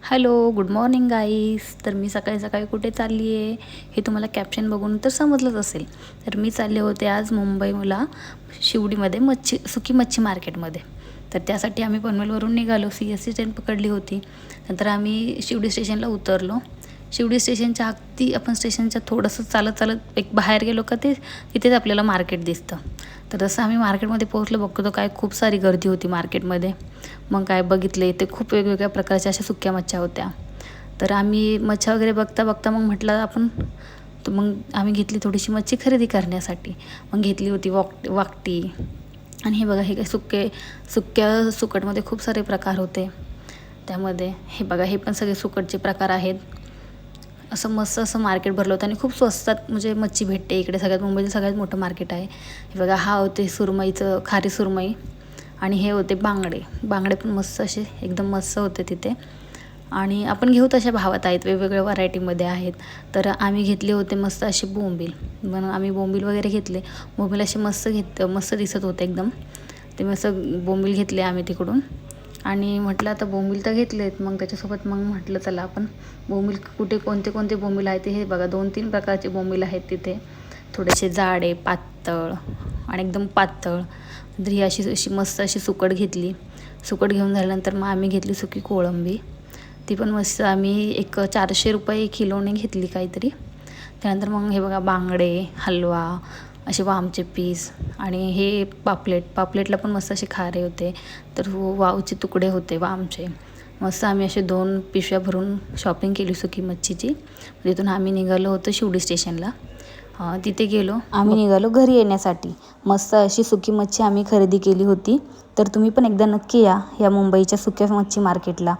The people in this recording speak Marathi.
हॅलो, गुड मॉर्निंग गाईस. तर मी सकाळी सकाळी कुठे चालली आहे हे तुम्हाला कॅप्शन बघून तर समजलंच असेल. तर मी चालले होते आज मुंबईला शिवडीमध्ये सुकी मच्छी मार्केटमध्ये. तर त्यासाठी आम्ही पनवेलवरून निघालो. CST ट्रेन पकडली होती. नंतर आम्ही शिवडी स्टेशनला उतरलो. शिवडी स्टेशनच्या अगदी आपण स्टेशनच्या थोडंसं चालत चालत एक बाहेर गेलो का तिथेच आपल्याला मार्केट दिसतं. तर जसं आम्ही मार्केटमध्ये पोहोचलो बघतो काय खूप सारी गर्दी होती मार्केटमध्ये. मग काय बघितले ते खूप वेगवेगळ्या प्रकारच्या अशा सुक्या मच्छ्या होत्या. तर आम्ही मच्छ्या वगैरे बघता बघता मग म्हटलं मग आम्ही घेतली थोडीशी मच्छी खरेदी करण्यासाठी. मग घेतली होती वाकटी. आणि हे बघा हे काय सुक्या सुकटमध्ये खूप सारे प्रकार होते. त्यामध्ये हे बघा हे पण सगळे सुकटचे प्रकार आहेत. असं मस्त असं मार्केट भरलं होतं आणि खूप स्वस्तात म्हणजे मच्छी भेटते इकडे. मुंबईचं सगळ्यात मोठं मार्केट आहे. हे बघा हा होते सुरमईचं खारी सुरमई. आणि हे होते बांगडे पण मस्त असे एकदम मस्त होते तिथे. आणि आपण घेऊ तशा भावात आहेत, वेगवेगळ्या व्हरायटीमध्ये आहेत. तर आम्ही घेतले होते मस्त असे बोंबील. म्हणून आम्ही बोंबील वगैरे घेतले. बोंबील असे मस्त दिसत होते एकदम. ते मस्त बोंबील घेतले आम्ही तिकडून. आणि म्हटलं आता बोंबील तर घेतलेत, मग त्याच्यासोबत मग म्हटलं चला आपण बोंबील कोणते कोणते बोंबील आहेत ते हे बघा 2-3 प्रकारचे बोंबील आहेत तिथे. थोडेसे जाडे, पातळ आणि एकदम पातळ. नंतर ही अशी मस्त अशी सुकट घेतली. सुकट घेऊन झाल्यानंतर मग आम्ही घेतली सुकी कोळंबी. ती पण मस्त आम्ही एक 400 रुपये किलोने घेतली काहीतरी. त्यानंतर मग हे बघा बांगडे, हलवा, असे वामचे पीस. आणि हे पापलेटला पण मस्त असे खारे होते. तर वावचे तुकडे होते वामचे. मस्त आम्ही असे 2 पिशव्या भरून शॉपिंग केली सुकी मच्छीची. तिथून आम्ही निघालो होतो शिवडी स्टेशनला. तिथे गेलो. आम्ही निघालो घरी येण्यासाठी. मस्त अशी सुकी मच्छी आम्ही खरेदी केली होती. तर तुम्ही पण एकदा नक्की या मुंबईच्या सुक्या मच्छी मार्केटला.